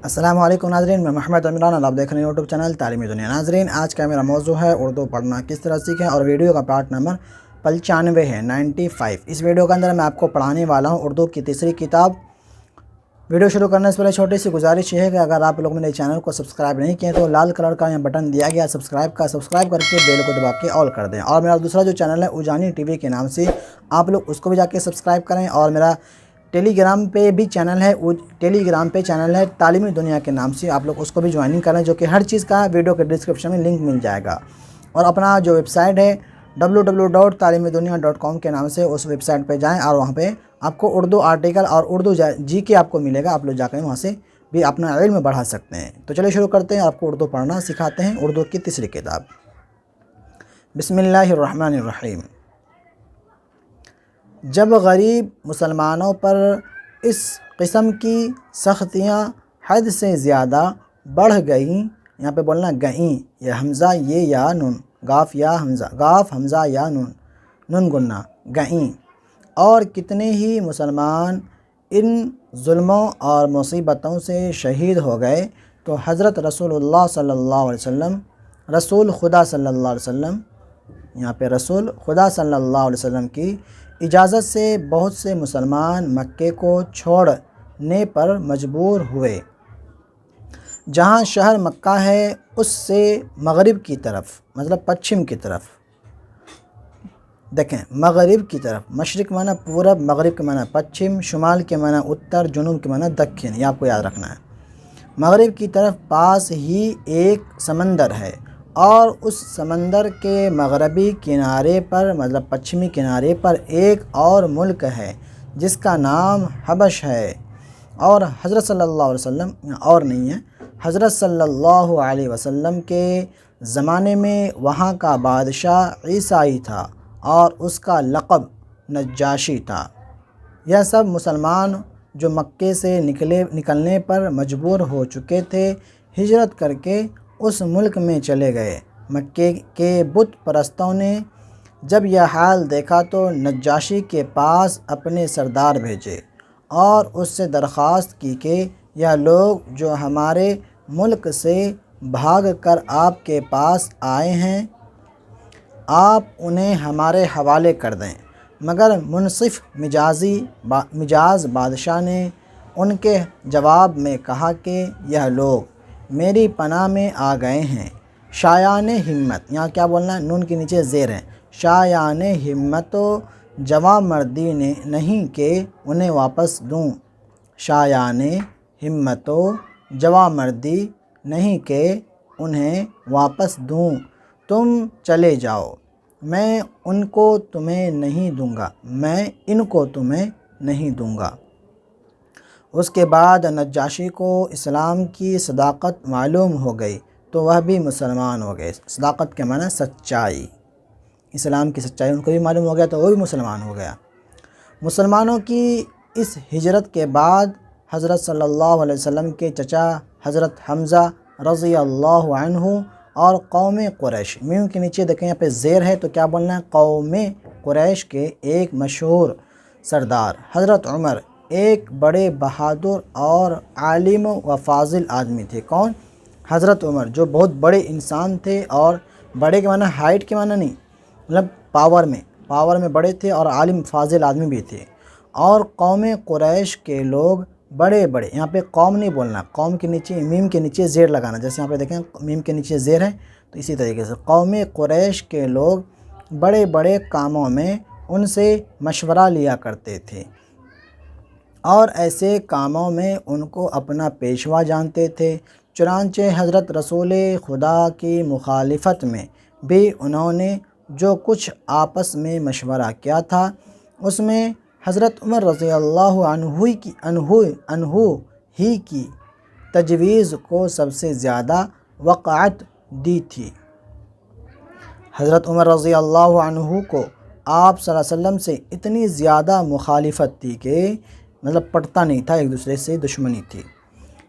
السلام علیکم ناظرین، میں محمد عمران اور آپ دیکھ رہے ہیں یوٹیوب چینل تعلیمی دنیا۔ ناظرین، آج کا میرا موضوع ہے اردو پڑھنا کس طرح سیکھیں، اور ویڈیو کا پارٹ نمبر 95 ہے 95۔ اس ویڈیو کے اندر میں آپ کو پڑھانے والا ہوں اردو کی تیسری کتاب۔ ویڈیو شروع کرنے سے پہلے چھوٹی سی گزارش یہ ہے کہ اگر آپ لوگ میرے چینل کو سبسکرائب نہیں کیے تو لال کلر کا یہ بٹن دیا گیا سبسکرائب کر کے بیل کو دبا کے آل کر دیں، اور میرا دوسرا جو چینل ہے اجانی ٹی وی کے نام سے آپ لوگ اس کو بھی جا کے سبسکرائب کریں، اور میرا ٹیلی گرام پہ بھی چینل ہے تعلیمی دنیا کے نام سے، آپ لوگ اس کو بھی جوائننگ کریں، جو کہ ہر چیز کا ویڈیو کے ڈسکرپشن میں لنک مل جائے گا۔ اور اپنا جو ویب سائٹ ہے www.taalimidunia.com کے نام سے اس ویب سائٹ پہ جائیں، اور وہاں پہ آپ کو اردو آرٹیکل اور اردو جی کے آپ کو ملے گا، آپ لوگ جا کر وہاں سے بھی اپنا علم بڑھا سکتے ہیں۔ تو چلیے شروع کرتے ہیں، آپ کو اردو پڑھنا سکھاتے ہیں اردو کی تیسری کتاب۔ بسم اللہ الرحمن الرحیم۔ جب غریب مسلمانوں پر اس قسم کی سختیاں حد سے زیادہ بڑھ گئیں، یہاں پہ بولنا گئیں، یہ حمزہ یہ یا نون، گاف حمزہ یا نون گننا گئیں، اور کتنے ہی مسلمان ان ظلموں اور مصیبتوں سے شہید ہو گئے، تو حضرت رسول اللہ صلی اللہ علیہ وسلم، رسول خدا صلی اللہ علیہ وسلم، یہاں پہ رسول خدا صلی اللہ علیہ وسلم کی اجازت سے بہت سے مسلمان مکے کو چھوڑنے پر مجبور ہوئے۔ جہاں شہر مکہ ہے اس سے مغرب کی طرف، مطلب پچھم کی طرف، دیکھیں مغرب کی طرف، مشرق معنی پورب، مغرب کے معنی پچھم، شمال کے معنی اتر، جنوب کے معنی دکن، یہ آپ کو یاد رکھنا ہے۔ مغرب کی طرف پاس ہی ایک سمندر ہے، اور اس سمندر کے مغربی کنارے پر، مطلب پچھمی کنارے پر ایک اور ملک ہے جس کا نام حبش ہے، اور حضرت صلی اللہ علیہ وسلم، اور نہیں ہے، حضرت صلی اللہ علیہ وسلم کے زمانے میں وہاں کا بادشاہ عیسائی تھا، اور اس کا لقب نجاشی تھا۔ یہ سب مسلمان جو مکے سے نکلنے پر مجبور ہو چکے تھے، ہجرت کر کے اس ملک میں چلے گئے۔ مکے کے بت پرستوں نے جب یہ حال دیکھا تو نجاشی کے پاس اپنے سردار بھیجے، اور اس سے درخواست کی کہ یہ لوگ جو ہمارے ملک سے بھاگ کر آپ کے پاس آئے ہیں، آپ انہیں ہمارے حوالے کر دیں۔ مگر منصف مجاز بادشاہ نے ان کے جواب میں کہا کہ یہ لوگ میری پناہ میں آ گئے ہیں، شایان ہمت، یہاں کیا بولنا ہے، نون کے نیچے زیر ہے، شایان ہمت و جواں مردی نے نہیں کہ انہیں واپس دوں، شایان ہمت و جواں مردی نہیں کہ انہیں واپس دوں، تم چلے جاؤ، میں ان کو تمہیں نہیں دوں گا، میں ان کو تمہیں نہیں دوں گا۔ اس کے بعد نجاشی کو اسلام کی صداقت معلوم ہو گئی تو وہ بھی مسلمان ہو گئے۔ صداقت کے معنی سچائی، اسلام کی سچائی ان کو بھی معلوم ہو گیا تو وہ بھی مسلمان ہو گیا۔ مسلمانوں کی اس ہجرت کے بعد حضرت صلی اللہ علیہ وسلم کے چچا حضرت حمزہ رضی اللہ عنہ اور قوم قریش، میم کے نیچے دیکھیں یہاں پہ زیر ہے تو کیا بولنا ہے، قوم قریش کے ایک مشہور سردار حضرت عمر، ایک بڑے بہادر اور عالم و فاضل آدمی تھے۔ کون؟ حضرت عمر، جو بہت بڑے انسان تھے، اور بڑے کے معنی ہائٹ کے معنی نہیں، مطلب پاور میں بڑے تھے، اور عالم فاضل آدمی بھی تھے۔ اور قوم قریش کے لوگ بڑے، یہاں پہ قوم نہیں بولنا، قوم کے نیچے میم کے نیچے زیر لگانا، جیسے یہاں پہ دیکھیں میم کے نیچے زیر ہے، تو اسی طریقے سے قوم قریش کے لوگ بڑے بڑے کاموں میں ان سے مشورہ لیا کرتے تھے، اور ایسے کاموں میں ان کو اپنا پیشوا جانتے تھے۔ چنانچہ حضرت رسول خدا کی مخالفت میں بھی انہوں نے جو کچھ آپس میں مشورہ کیا تھا، اس میں حضرت عمر رضی اللہ عنہ ہی کی تجویز کو سب سے زیادہ وقعت دی تھی۔ حضرت عمر رضی اللہ عنہ کو آپ صلی اللہ علیہ وسلم سے اتنی زیادہ مخالفت تھی کہ مطلب پٹتا نہیں تھا، ایک دوسرے سے دشمنی تھی۔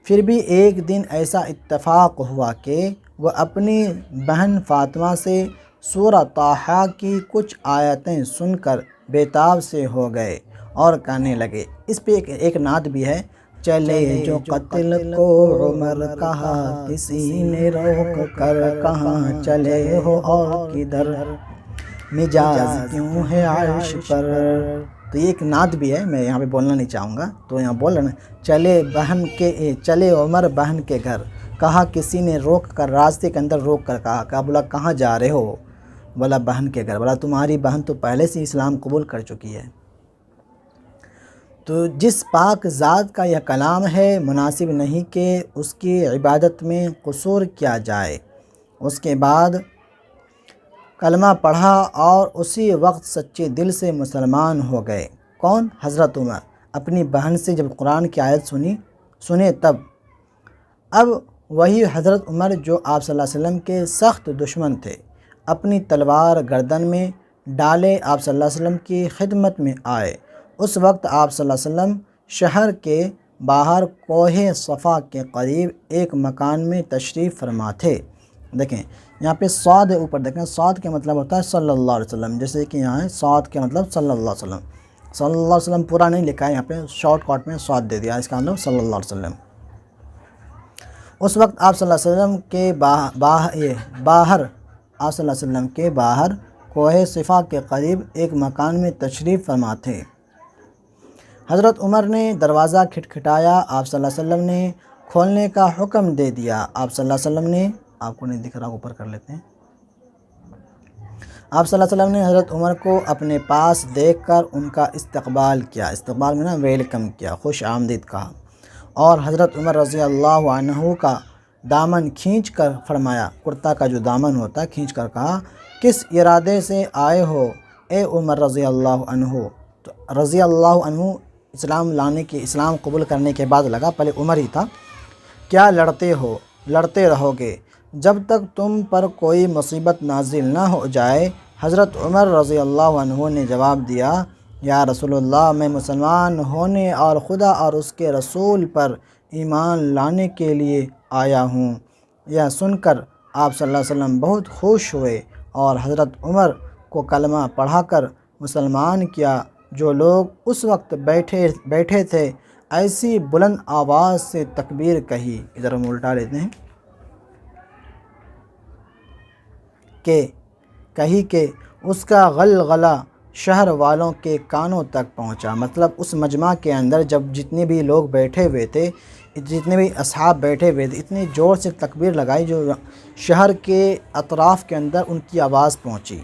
پھر بھی ایک دن ایسا اتفاق ہوا کہ وہ اپنی بہن فاطمہ سے سورہ طٰہٰ کی کچھ آیتیں سن کر بے تاب سے ہو گئے اور کہنے لگے۔ اس پہ ایک نعت بھی ہے، چلے جو قتل کو عمر کہا کسی نے روک کر، کہاں چلے ہو اور کدھر مجاز کیوں ہے عرش پر۔ تو یہ ایک نعت بھی ہے، میں یہاں پہ بولنا نہیں چاہوں گا، تو یہاں بول رہا نا، چلے عمر بہن کے گھر، کہا کسی نے روک کر، راستے کے اندر روک کر کہا بولا کہاں جا رہے ہو؟ بولا بہن کے گھر۔ بولا تمہاری بہن تو پہلے سے اسلام قبول کر چکی ہے۔ تو جس پاک ذات کا یہ کلام ہے، مناسب نہیں کہ اس کی عبادت میں قصور کیا جائے۔ اس کے بعد کلمہ پڑھا اور اسی وقت سچے دل سے مسلمان ہو گئے۔ کون؟ حضرت عمر۔ اپنی بہن سے جب قرآن کی آیت سنے تب۔ اب وہی حضرت عمر جو آپ صلی اللہ علیہ وسلم کے سخت دشمن تھے، اپنی تلوار گردن میں ڈالے آپ صلی اللہ علیہ وسلم کی خدمت میں آئے۔ اس وقت آپ صلی اللہ علیہ وسلم شہر کے باہر کوہ صفا کے قریب ایک مکان میں تشریف فرما تھے۔ دیکھیں یہاں پہ صاد اوپر دیکھیں، صاد کا مطلب ہوتا ہے صلی اللہ علیہ وسلم، جیسے کہ یہاں ہے صاد کے مطلب صلی اللہ علیہ وسلم۔ صلی اللہ علیہ وسلم پورا نہیں لکھا ہے، یہاں پہ شارٹ کٹ میں صاد دے دیا، اس کا مطلب صلی اللہ علیہ وسلم۔ اس وقت آپ صلی اللہ علیہ وسلم کے باہر آپ صلی اللہ علیہ وسلم کے باہر کوہ صفا کے قریب ایک مکان میں تشریف فرما تھے۔ حضرت عمر نے دروازہ کھٹکھٹایا، آپ صلی اللہ علیہ وسلم نے کھولنے کا حکم دے دیا۔ آپ صلی اللہ علیہ وسلم نے، آپ کو نہیں دکھ رہا، اوپر کر لیتے ہیں۔ آپ صلی اللہ علیہ وسلم نے حضرت عمر کو اپنے پاس دیکھ کر ان کا استقبال کیا، استقبال میں نا ویلکم کیا، خوش آمدید کہا، اور حضرت عمر رضی اللہ عنہ کا دامن کھینچ کر فرمایا، کرتا کا جو دامن ہوتا ہے کھینچ کر کہا، کس ارادے سے آئے ہو اے عمر رضی اللہ عنہ؟ تو رضی اللہ عنہ اسلام قبول کرنے کے بعد لگا، پہلے عمر ہی تھا، کیا لڑتے رہو گے جب تک تم پر کوئی مصیبت نازل نہ ہو جائے؟ حضرت عمر رضی اللہ عنہ نے جواب دیا، یا رسول اللہ، میں مسلمان ہونے اور خدا اور اس کے رسول پر ایمان لانے کے لیے آیا ہوں۔ یہ سن کر آپ صلی اللہ علیہ وسلم بہت خوش ہوئے اور حضرت عمر کو کلمہ پڑھا کر مسلمان کیا۔ جو لوگ اس وقت بیٹھے تھے ایسی بلند آواز سے تکبیر کہی، ادھر ہم الٹا لیتے ہیں، کہ اس کا غلغلہ شہر والوں کے کانوں تک پہنچا۔ مطلب اس مجمع کے اندر جب جتنے بھی لوگ بیٹھے ہوئے تھے، جتنے بھی اصحاب بیٹھے ہوئے تھے، اتنی زور سے تکبیر لگائی جو شہر کے اطراف کے اندر ان کی آواز پہنچی،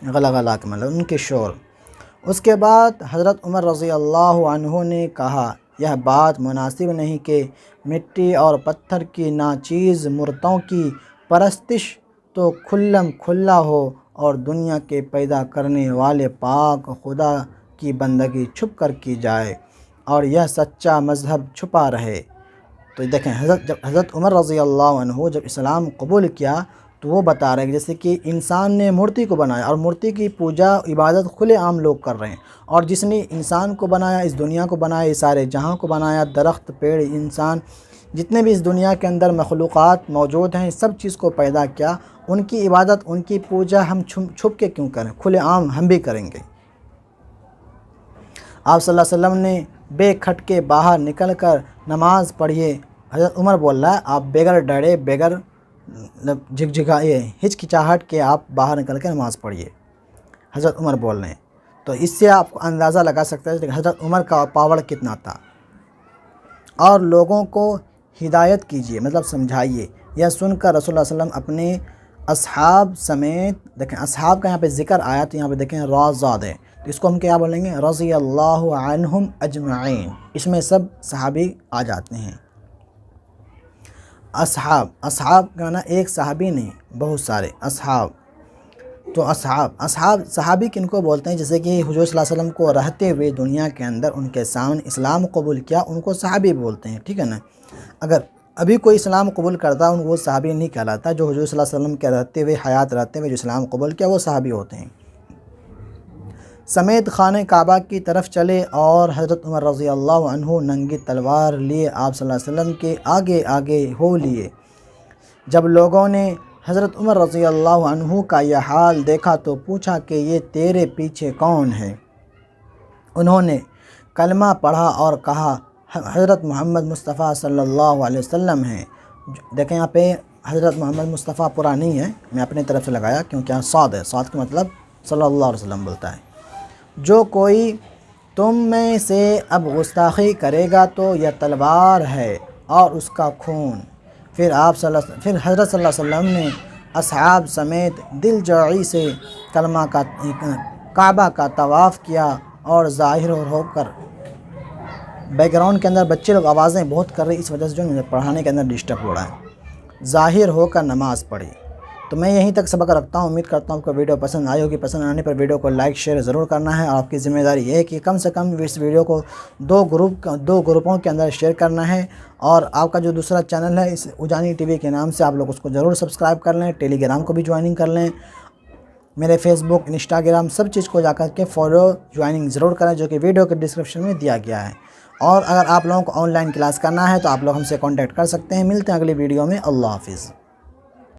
غلغلہ کا مطلب ان کے شور۔ اس کے بعد حضرت عمر رضی اللہ عنہ نے کہا، یہ بات مناسب نہیں کہ مٹی اور پتھر کی ناچیز مورتوں کی پرستش تو کھلم کھلا ہو اور دنیا کے پیدا کرنے والے پاک خدا کی بندگی چھپ کر کی جائے اور یہ سچا مذہب چھپا رہے۔ تو دیکھیں جب حضرت عمر رضی اللہ عنہ جب اسلام قبول کیا تو وہ بتا رہے ہیں جیسے کہ انسان نے مورتی کو بنایا اور مورتی کی پوجا عبادت کھلے عام لوگ کر رہے ہیں، اور جس نے انسان کو بنایا، اس دنیا کو بنایا، اس سارے جہاں کو بنایا، درخت، پیڑ، انسان، جتنے بھی اس دنیا کے اندر مخلوقات موجود ہیں، سب چیز کو پیدا کیا، ان کی عبادت، ان کی پوجا ہم چھپ کے کیوں کریں؟ کھلے عام ہم بھی کریں گے۔ آپ صلی اللہ علیہ وسلم نے بے کھٹ کے باہر نکل کر نماز پڑھیے۔ حضرت عمر بول رہا ہے، آپ بغیر ڈرے، بغیر جھگجھگائے، ہچکچاہٹ کے آپ باہر نکل کے نماز پڑھیے، حضرت عمر بول رہے ہیں۔ تو اس سے آپ اندازہ لگا سکتے ہیں کہ حضرت عمر کا پاور کتنا تھا۔ اور لوگوں کو ہدایت کیجیے، مطلب سمجھائیے۔ یہ سن کر رسول اللہ صلی اللہ علیہ وسلم اپنے اصحاب سمیت، دیکھیں اصحاب کا یہاں پہ ذکر آیا تو یہاں پہ دیکھیں راز ہے، تو اس کو ہم کیا بولیں گے؟ رضی اللہ عنہم اجمعین، اس میں سب صحابی آ جاتے ہیں۔ اصحاب کا معنی ایک صحابی نہیں، بہت سارے اصحاب۔ تو اصحاب صحابی کن کو بولتے ہیں؟ جیسے کہ حضور صلی اللہ علیہ وسلم کو رہتے ہوئے دنیا کے اندر ان کے سامنے اسلام قبول کیا، ان کو صحابی بولتے ہیں، ٹھیک ہے نا۔ اگر ابھی کوئی اسلام قبول کرتا ان وہ صحابی نہیں کہلاتا، جو حضور صلی اللہ علیہ وسلم کے رہتے ہوئے، حیات رہتے ہوئے جو اسلام قبول کیا وہ صحابی ہوتے ہیں۔ سمیت خانہ کعبہ کی طرف چلے اور حضرت عمر رضی اللہ عنہ ننگی تلوار لیے آپ صلی اللہ علیہ وسلم کے آگے آگے ہو لیے۔ جب لوگوں نے حضرت عمر رضی اللہ عنہ کا یہ حال دیکھا تو پوچھا کہ یہ تیرے پیچھے کون ہے؟ انہوں نے کلمہ پڑھا اور کہا، حضرت محمد مصطفیٰ صلی اللہ علیہ وسلم ہیں۔ دیکھیں یہاں پہ حضرت محمد مصطفیٰ پورا نہیں ہے، میں اپنے طرف سے لگایا کیونکہ یہاں صاد ہے، صاد کا مطلب صلی اللہ علیہ وسلم بولتا ہے۔ جو کوئی تم میں سے اب گستاخی کرے گا تو یہ تلوار ہے اور اس کا خون۔ پھر حضرت صلی اللہ علیہ وسلم نے اصحاب سمیت دل جوئی سے کعبہ کا طواف کیا اور ظاہر ہو کر، بیک گراؤنڈ کے اندر بچے لوگ آوازیں بہت کر رہی، اس وجہ سے جو مجھے پڑھانے کے اندر ڈسٹرب ہو رہا ہے، ظاہر ہو کر نماز پڑھی۔ تو میں یہیں تک سبق رکھتا ہوں، امید کرتا ہوں آپ کو ویڈیو پسند آئی ہوگی۔ پسند آنے پر ویڈیو کو لائک شیئر ضرور کرنا ہے، اور آپ کی ذمہ داری یہ ہے کہ کم سے کم اس ویڈیو کو دو گروپوں کے اندر شیئر کرنا ہے، اور آپ کا جو دوسرا چینل ہے اس اجانی ٹی وی کے نام سے آپ لوگ اس کو ضرور سبسکرائب کر لیں، ٹیلی گرام کو بھی جوائننگ کر لیں، میرے فیس بک انسٹاگرام سب چیز کو جا کر کے فالو جوائننگ ضرور کریں، جو کہ ویڈیو کے ڈسکرپشن میں دیا گیا ہے۔ اور اگر آپ لوگوں کو آن لائن کلاس کرنا ہے تو آپ لوگ ہم سے کانٹیکٹ کر سکتے ہیں۔ ملتے ہیں اگلی ویڈیو میں، اللہ حافظ۔